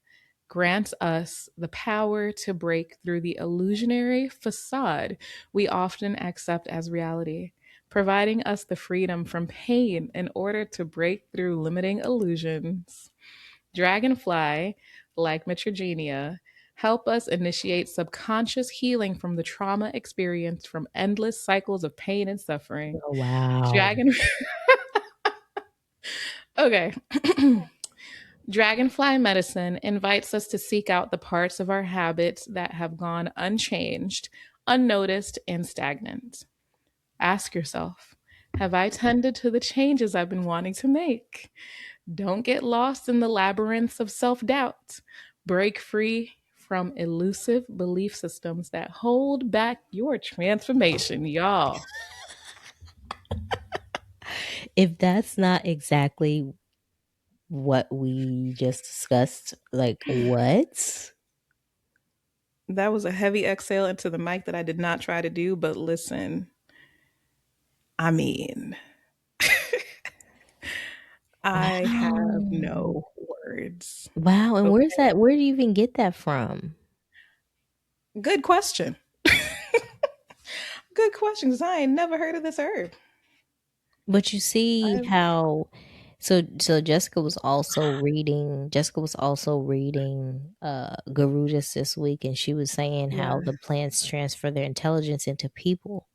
grants us the power to break through the illusionary facade we often accept as reality, providing us the freedom from pain in order to break through limiting illusions. Dragonfly, like Mitragenia, help us initiate subconscious healing from the trauma experienced from endless cycles of pain and suffering. Oh wow. Dragon Okay. Dragonfly medicine invites us to seek out the parts of our habits that have gone unchanged, unnoticed, and stagnant. Ask yourself, have I tended to the changes I've been wanting to make? Don't get lost in the labyrinths of self doubt. Break free from elusive belief systems that hold back your transformation, y'all. If that's not exactly what we just discussed, like what? That was a heavy exhale into the mic that I did not try to do, but listen, I mean, I have Wow. no words. Wow, and where's Okay. that? Where do you even get that from? Good question. Good question, because I ain't never heard of this herb. But you see I, how so Jessica was also reading Garudas this week, and she was saying yeah. how the plants transfer their intelligence into people.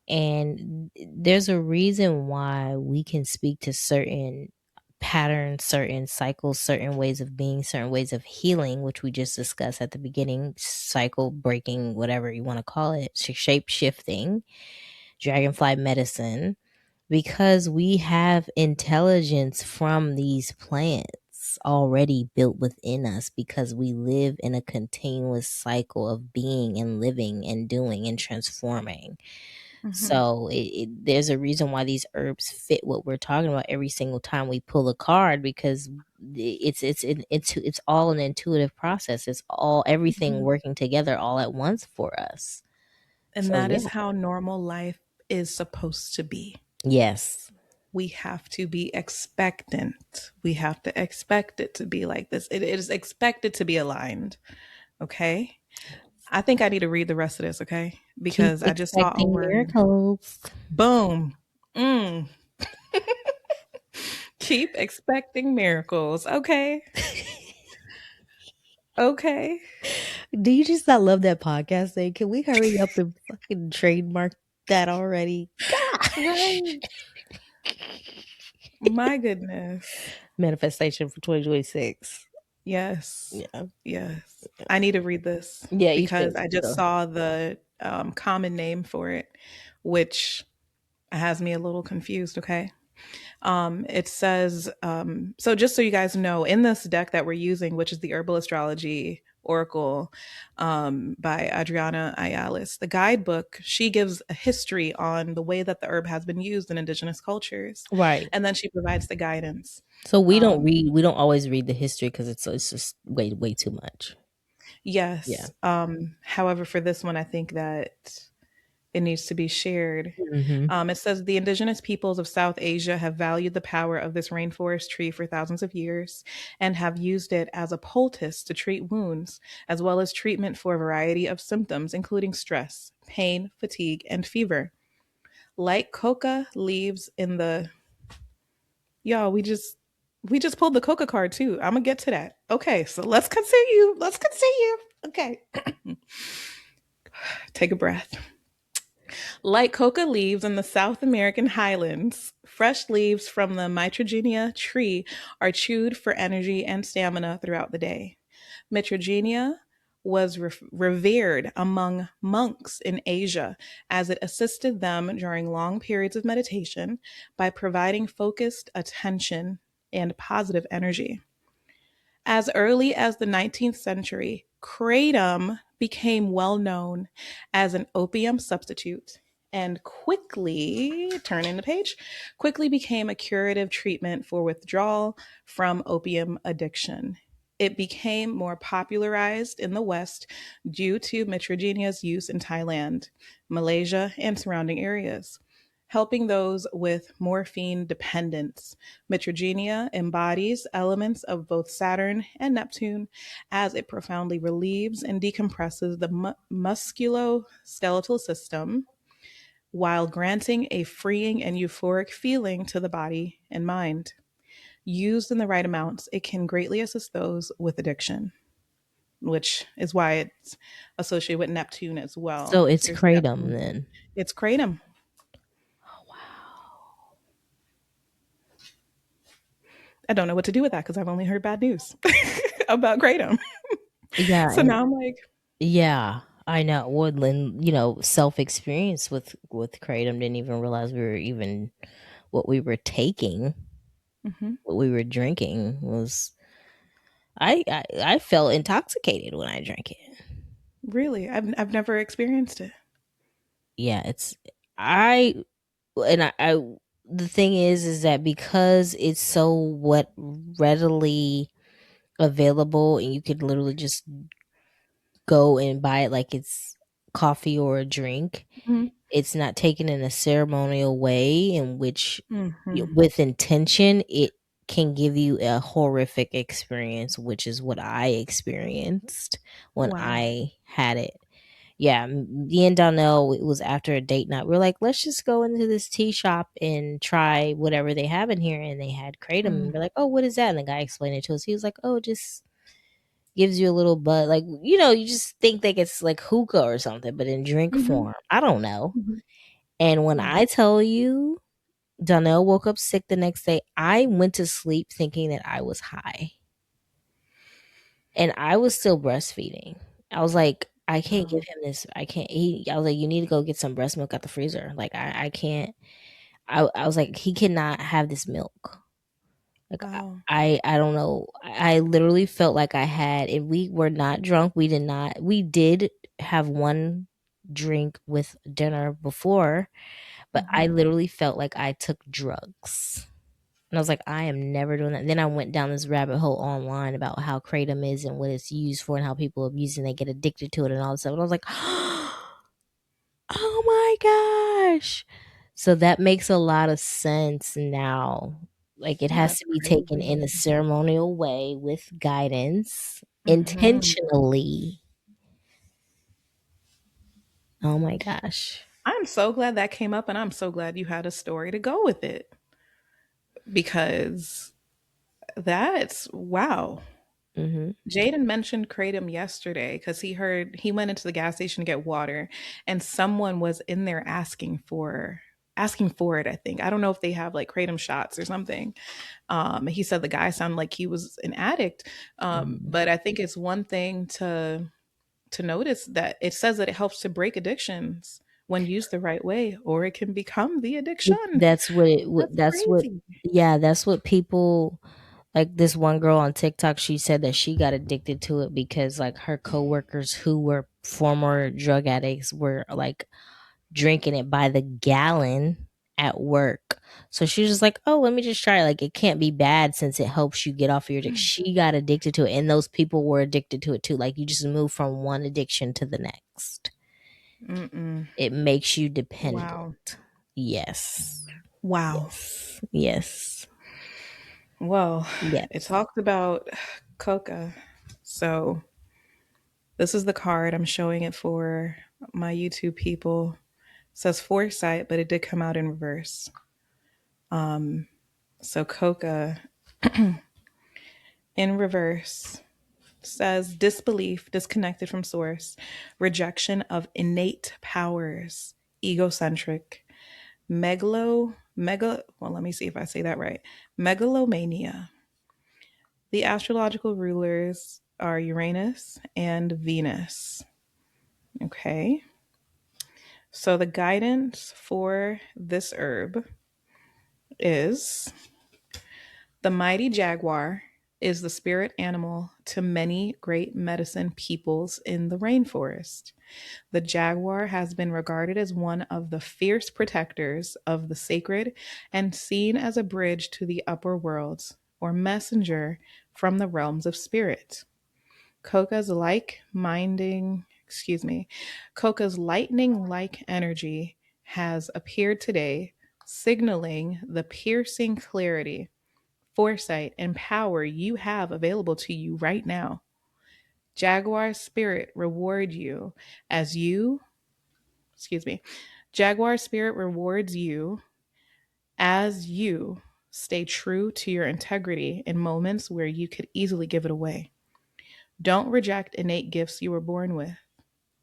And there's a reason why we can speak to certain patterns, certain cycles, certain ways of being, certain ways of healing, which we just discussed at the beginning, cycle breaking, whatever you want to call it, shape shifting, dragonfly medicine, because we have intelligence from these plants already built within us because we live in a continuous cycle of being and living and doing and transforming. Hmm. So there's a reason why these herbs fit what we're talking about every single time we pull a card, because it's all an intuitive process. It's all everything Hmm. working together all at once for us. And So that is yeah. how normal life is supposed to be. Yes. We have to be expectant. We have to expect it to be like this. It is expected to be aligned. Okay. I think I need to read the rest of this. Okay. Keep Because I just saw a expecting word. miracles. Boom. Mm. Keep expecting miracles. Okay. Okay. Do you just not love that podcast thing? Can we hurry up and fucking trademark that already? God. Right. My goodness. Manifestation for 2026. Yes. Yeah. Yes. I need to read this Yeah, you because should. I just Go. saw the common name for it, which has me a little confused. Okay. It says, so just so you guys know, in this deck that we're using, which is the Herbal Astrology Oracle by Adriana Ayalis, the guidebook, she gives a history on the way that the herb has been used in indigenous cultures. Right. And then she provides the guidance. So Um, we don't always read the history because it's just way too much. Yeah. yes. However, for this one, I think that it needs to be shared. Hmm. It says the indigenous peoples of South Asia have valued the power of this rainforest tree for thousands of years and have used it as a poultice to treat wounds, as well as treatment for a variety of symptoms, including stress, pain, fatigue, and fever. Like coca leaves in the y'all, we just pulled the coca card too. I'm gonna get to that. Okay, so let's continue. Let's continue. Okay, take a breath. Like coca leaves in the South American highlands, fresh leaves from the Mitragenia tree are chewed for energy and stamina throughout the day. Mitragenia was revered among monks in Asia as it assisted them during long periods of meditation by providing focused attention and positive energy. As early as the 19th century, kratom became well known as an opium substitute and quickly, turning the page, quickly became a curative treatment for withdrawal from opium addiction. It became more popularized in the West due to Mitragenia's use in Thailand, Malaysia, and surrounding areas, helping those with morphine dependence. Mitragenia embodies elements of both Saturn and Neptune as it profoundly relieves and decompresses the musculoskeletal system while granting a freeing and euphoric feeling to the body and mind. Used in the right amounts, it can greatly assist those with addiction, which is why it's associated with Neptune as well. So it's There's kratom Neptune. then. It's kratom. Oh wow. I don't know what to do with that because I've only heard bad news about kratom. Yeah, So and now I'm like, yeah, I know. Woodland, self experience with kratom, didn't even realize we were even what we were taking, mhm, what we were drinking was I felt intoxicated when I drank it. really, I've never experienced it. Yeah, it's I and I the thing is that because it's so what readily available and you could literally just go and buy it like it's coffee or a drink. Mhm. It's not taken in a ceremonial way in which, Mhm. with intention, it can give you a horrific experience, which is what I experienced when Wow. I had it. Yeah, me and Donnell, it was after a date night. We are like, let's just go into this tea shop and try whatever they have in here. And they had Kratom. And Mm. we're like, oh, what is that? And the guy explained it to us. He was like, oh, just gives you a little buzz. Like, you just think that it's like hookah or something, but in drink Mhm. form. I don't know. Mhm. And when Wow. I tell you, Donnell woke up sick the next day, I went to sleep thinking that I was high. And I was still breastfeeding. I was like, I can't give Wow. him this. I can't. I was like, you need to go get some breast milk out the freezer. Like, I can't. I was like, he cannot have this milk. Like, Wow. I don't know. I literally felt like I had, and we were not drunk. We did not. We did have one drink with dinner before, but I Mhm. literally felt like I took drugs. And I was like, I am never doing that. And then I went down this rabbit hole online about how kratom is and what it's used for and how people abuse it and they get addicted to it and all this stuff. And I was like, oh my gosh. So that makes a lot of sense now. Like it has That's to be taken crazy. in a ceremonial way with guidance Mhm. intentionally. Oh my gosh. I'm so glad that came up, and I'm so glad you had a story to go with it because that's wow. Hmm. Jaden mentioned Kratom yesterday because he went into the gas station to get water, and someone was in there asking for it. I think I don't know if they have like Kratom shots or something. He said the guy sounded like he was an addict, Hmm. but I think it's one thing to notice that it says that it helps to break addictions when used the right way, or it can become the addiction. That's what it. That's That's what. crazy. Yeah, that's what people like. This one girl on TikTok, she said that she got addicted to it because like her coworkers who were former drug addicts were like drinking it by the gallon at work. So she was just like, "Oh, let me just try it. Like it can't be bad since it helps you get off of your addiction." She got addicted to it, and those people were addicted to it too. Like you just move from one addiction to the next. Mm-mm. It makes you dependent. Wow. Yes. Wow. Yes. Yes. Well, it Yes. talked about Coca. So this is the card. I'm showing it for my YouTube people. It says foresight, but it did come out in reverse. Um, so Coca in reverse says disbelief, disconnected from source, rejection of innate powers, egocentric, well, let me see if I say that right. Megalomania. The astrological rulers are Uranus and Venus. Okay. So the guidance for this herb is the mighty jaguar is the spirit animal to many great medicine peoples in the rainforest. The jaguar has been regarded as one of the fierce protectors of the sacred and seen as a bridge to the upper worlds or messenger from the realms of spirit. Coca's like minding, excuse me, Coca's lightning like energy has appeared today, signaling the piercing clarity, foresight, and power you have available to you right now. Jaguar spirit reward you as you, excuse me, Jaguar spirit rewards you as you stay true to your integrity in moments where you could easily give it away. Don't reject innate gifts you were born with.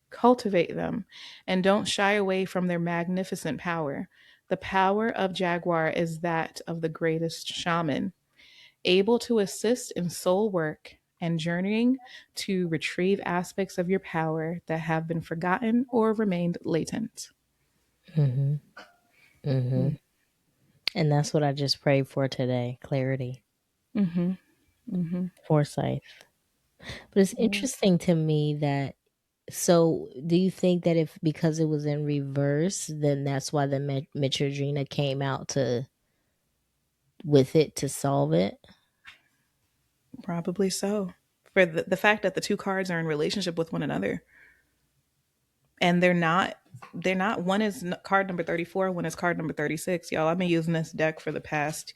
Cultivate them and don't shy away from their magnificent power. The power of Jaguar is that of the greatest shaman, able to assist in soul work and journeying to retrieve aspects of your power that have been forgotten or remained latent. Hmm. Hmm. And that's what I just prayed for today. Clarity, Mm-hmm. Mm-hmm. foresight. But it's Yeah. interesting to me that, so do you think that if because it was in reverse, then that's why the Mitragina came out to? with it to solve it. Probably so. For the fact that the two cards are in relationship with one another, and they're not one is card number 34, one is card number 36. Y'all, I've been using this deck for the past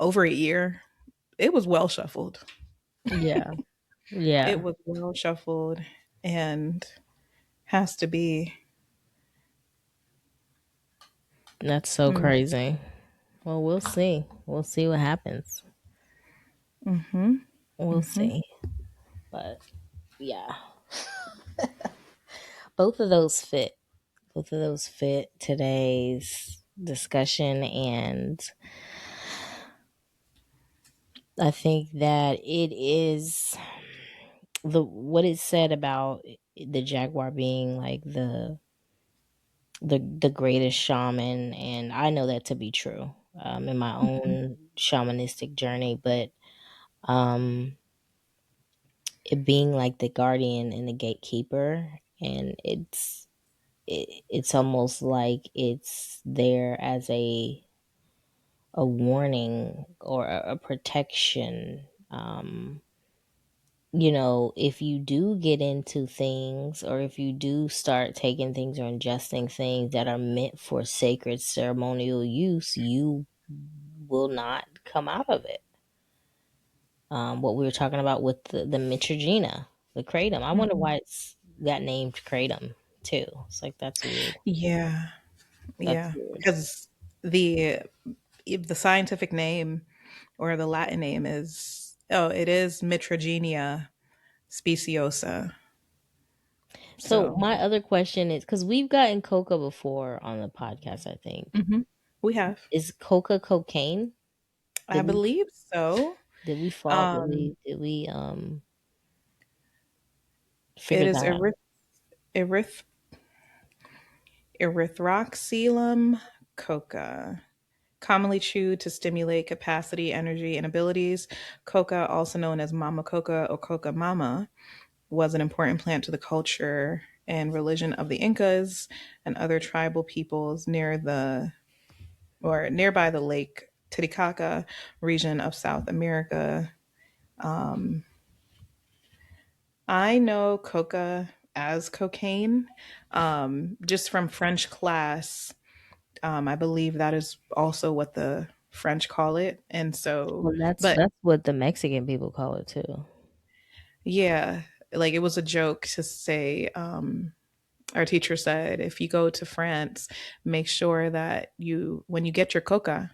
over a year. It was well shuffled. Yeah. It Yeah. was well shuffled and has to be. That's so Mm, crazy. Well, we'll see. We'll see what happens. We'll see. But yeah, both of those fit. Both of those fit today's discussion, and I think that it is the what it said about the jaguar being like the greatest shaman, and I know that to be true in my own shamanistic journey. But um, it being like the guardian and the gatekeeper, and it's almost like it's there as a warning or a protection. If you do get into things, or if you do start taking things or ingesting things that are meant for sacred ceremonial use, you will not come out of it. What we were talking about with the Mitragina, the Kratom. I wonder mhm. why it's got named Kratom too. It's like that's weird. Yeah, That's yeah. weird. Because the the scientific name or the Latin name is, it is Mitragenia speciosa. So So my other question is, because we've gotten Coca before on the podcast, I think. mhm, we have, Is Coca cocaine? I Did we believe so. did we fall? Did Um, we it figure is that out? eryth- erythroxylum coca, commonly chewed to stimulate capacity, energy, and abilities. Coca, also known as mama coca or coca mama, was an important plant to the culture and religion of the Incas and other tribal peoples nearby the Lake Titicaca region of South America. I know coca as cocaine, just from French class. I believe that is also what the French call it. And so, Well, that's but that's what the Mexican people call it too. yeah, like it was a joke to say, our teacher said, if you go to France, make sure that when you get your coca,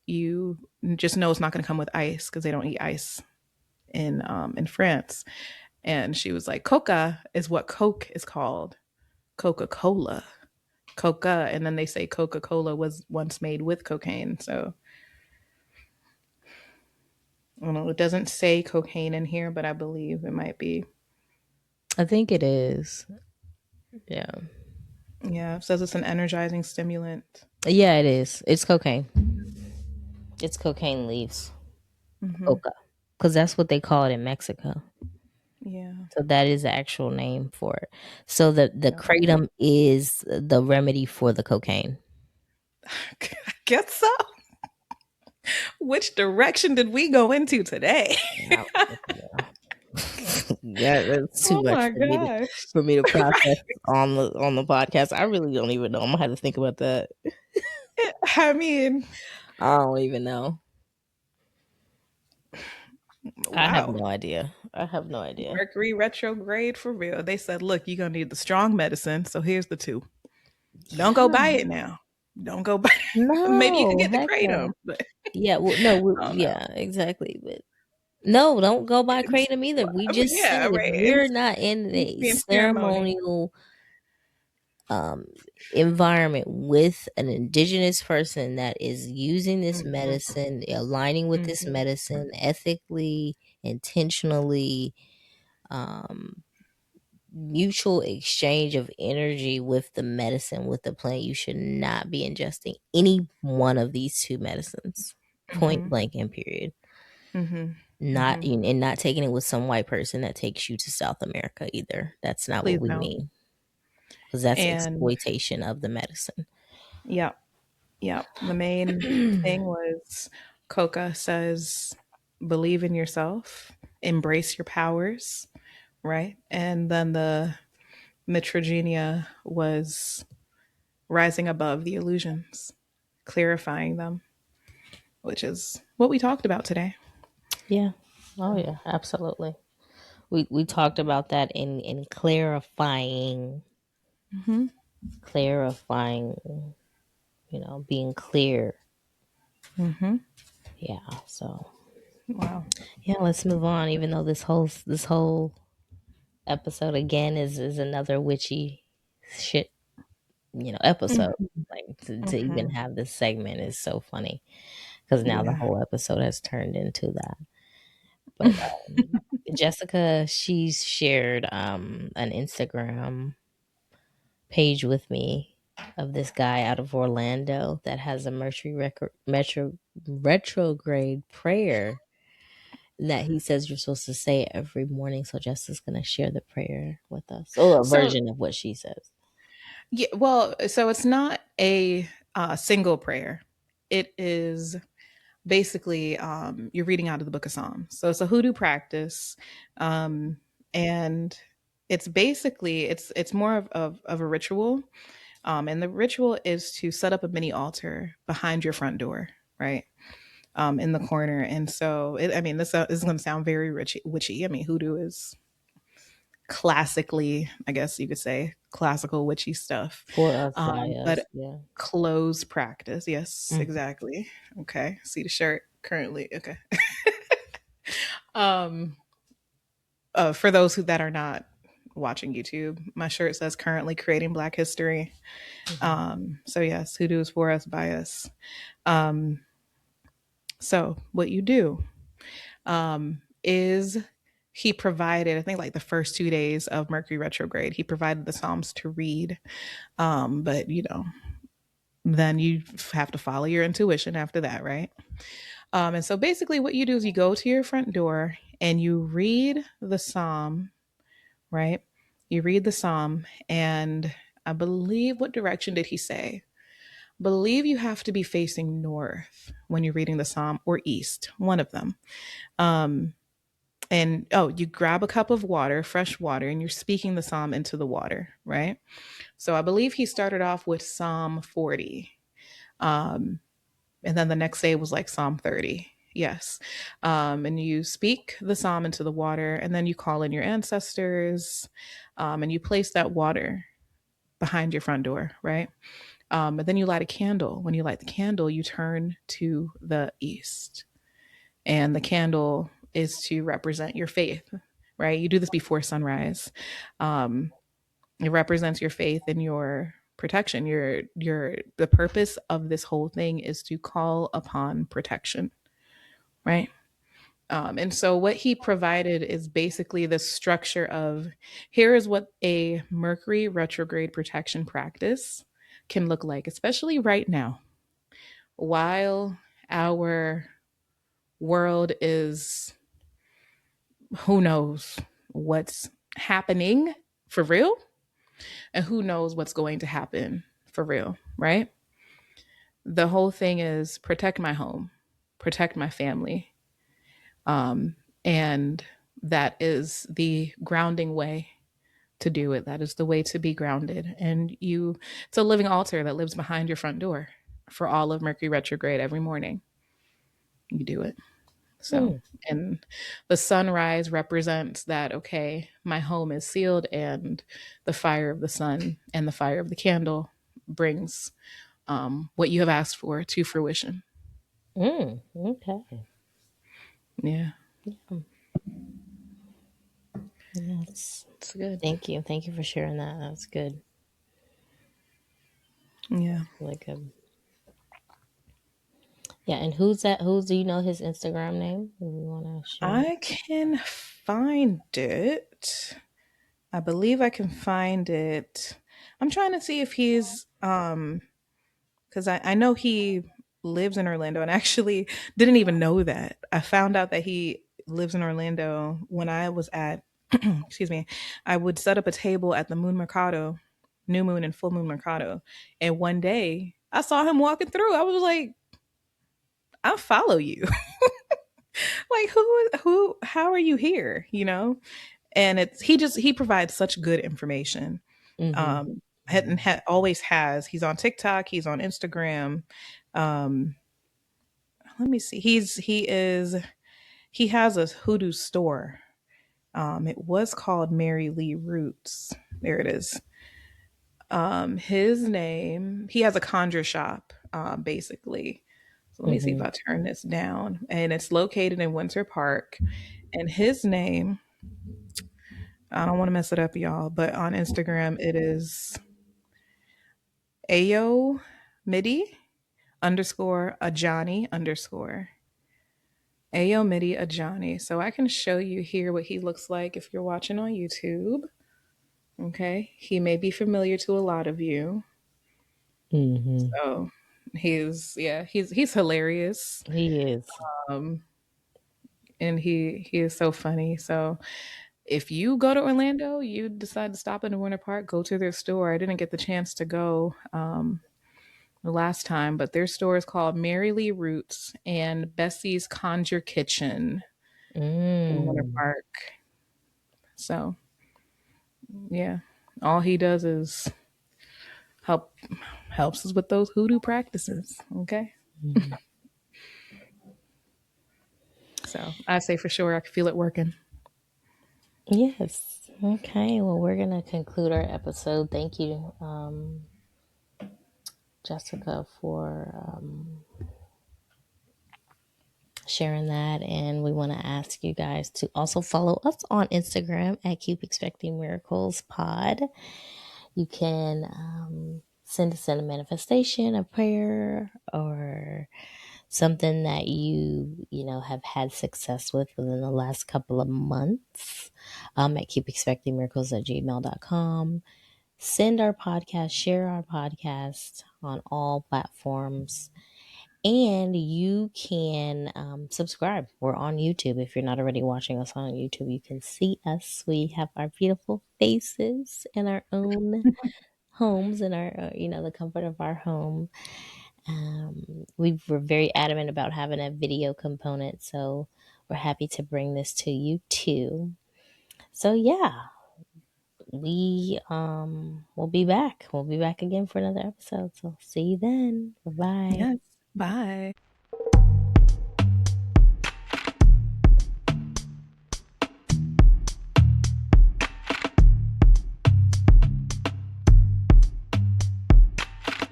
you just know it's not going to come with ice because they don't eat ice in France. And she was like, Coca is what Coke is called, Coca Cola, Coca, and then they say Coca Cola was once made with cocaine. So I don't know. It doesn't say cocaine in here, but I believe it might be. I think it is. Yeah. Yeah, it says it's an energizing stimulant. Yeah, it is. It's cocaine. It's cocaine leaves. Hmm. Coca. Because that's what they call it in Mexico. Yeah. So that is the actual name for it. So the Yeah. kratom is the remedy for the cocaine. I guess so. Which direction did we go into today? Wow. Yeah, that's too Oh much my gosh. for me to process on the podcast. I really don't even know. I'm gonna have to think about that. I mean, I don't even know. I have wow. no idea. I have no idea. Mercury retrograde for real. They said, look, you're going to need the strong medicine. So here's the two. Don't go buy Yeah. it now. Don't go buy it. Maybe you can No, get the heck Kratom, no. but Yeah, well, no, I don't know. yeah, exactly. But no, don't go buy It's, kratom either. We I mean, just said yeah, if right. you're not in It's a being ceremonial. ceremonial um environment with an indigenous person that is using this Hmm. medicine, aligning with this Hmm. medicine ethically, intentionally, um mutual exchange of energy with the medicine, with the plant, you should not be ingesting any one of these two medicines. Point Hmm. blank and period. Hmm. Not Hmm. and not taking it with some white person that takes you to South America either. That's not what Please we don't. mean, because that's And exploitation of the medicine. yeah, Yep. The main thing was Coca says, believe in yourself, embrace your powers, right? And then the Mitrogenia was rising above the illusions, clarifying them, which is what we talked about today. Yeah. Oh yeah, absolutely. We talked about that in Hmm. clarifying, being clear. Hmm. Yeah. So Wow. yeah, let's move on. Even though this whole episode again is another witchy shit, episode. Like to even Hmm. have this segment is so funny because now the Yeah. whole episode has turned into that. But Jessica, she's shared an Instagram page with me of this guy out of Orlando that has a retrograde prayer that he says you're supposed to say every morning. So Jessica's gonna share the prayer with us, or a So version of what she says. yeah, well, so it's not a single prayer. It is basically you're reading out of the Book of Psalms. So it's a hoodoo practice, um, and it's basically it's more of a ritual. And the ritual is to set up a mini altar behind your front door, right? In the corner. And so, I mean, this is going to sound very witchy. I mean, hoodoo is classically, I guess you could say, classical witchy stuff. For us, by us, But yeah. closed practice. Yes, Mm. exactly. Okay. See the shirt currently. Okay. um, for those that are not watching YouTube, my shirt says currently creating Black history. Mhm. So yes, hoodoo is for us, by us. Um, so what you do is he provided, I think, like the first 2 days of Mercury retrograde, he provided the Psalms to read. But then you have to follow your intuition after that, right? And so basically, what you do is you go to your front door and you read the Psalm, right? You read the Psalm, and I believe, what direction did he say? Believe you have to be facing north when you're reading the Psalm, or east, one of them. Um, and oh, you grab a cup of water, fresh water, and you're speaking the psalm into the water, right? So I believe he started off with Psalm 40. Um, and then the next day was like Psalm 30. Yes. And you speak the psalm into the water, and then you call in your ancestors, and you place that water behind your front door, right? And then you light a candle. When you light the candle, you turn to the east, and the candle is to represent your faith, right? You do this before sunrise. Um, it represents your faith and your protection. Your the purpose of this whole thing is to call upon protection, right? And so what he provided is basically the structure of, here is what a Mercury retrograde protection practice can look like, especially right now, while our world is, who knows what's happening for real, and who knows what's going to happen for real, right? The whole thing is protect my home, protect my family. And that is the grounding way to do it. That is the way to be grounded. And it's a living altar that lives behind your front door for all of Mercury retrograde every morning. You do it. So, Mm. and the sunrise represents that, okay, my home is sealed, and the fire of the sun and the fire of the candle brings what you have asked for to fruition. Mm. Okay. Yeah, Yeah. Yes. it's good. Thank you for sharing that. That's good. Yeah. Really good. Yeah, and who's that? Do you know his Instagram name? Do you want to share? I can find it. I believe I can find it. I'm trying to see if he's because I know he lives in Orlando, and actually didn't even know that. I found out that he lives in Orlando when I was at, excuse me, I would set up a table at the Moon Mercado, New Moon and Full Moon Mercado. And one day I saw him walking through. I was like, I follow you. Like how are you here? And he provides such good information. Mm-hmm. Always has. He's on TikTok, he's on Instagram. Um let me see. He has a hoodoo store. It was called Mary Lee Roots. There it is. His name, he has a conjure shop, basically. So let me see if Mm-hmm. I turn this down. And it's located in Winter Park. And his name, I don't want to mess it up, y'all, but on Instagram it is Ayo Midi underscore Ajani underscore. Ayo Midi Ajani. So I can show you here what he looks like if you're watching on YouTube. Okay. He may be familiar to a lot of you. Mm-hmm. So he's hilarious. He is. Um and he is so funny. So if you go to Orlando, you decide to stop in the Winter Park, go to their store. I didn't get the chance to go the last time, but their store is called Mary Lee Roots and Bessie's Conjure Kitchen in Winter Mm. Park. So yeah, all he does is help helps us with those hoodoo practices. Okay, Mhm. so I say for sure I can feel it working. Yes. Okay. Well, we're gonna conclude our episode. Thank you, Jessica, for sharing that. And we want to ask you guys to also follow us on Instagram at Keep Expecting Miracles Pod. You can send us in a manifestation, a prayer, or something that you have had success with within the last couple of months at keepexpectingmiracles at gmail.com. Send our podcast, share our podcast on all platforms, and you can subscribe. We're on YouTube. If you're not already watching us on YouTube, you can see us. We have our beautiful faces in our own homes, in our, the comfort of our home. We were very adamant about having a video component, so we're happy to bring this to you too. So yeah, we will be back. We'll be back again for another episode. So see you then. Bye bye. Yes. Bye.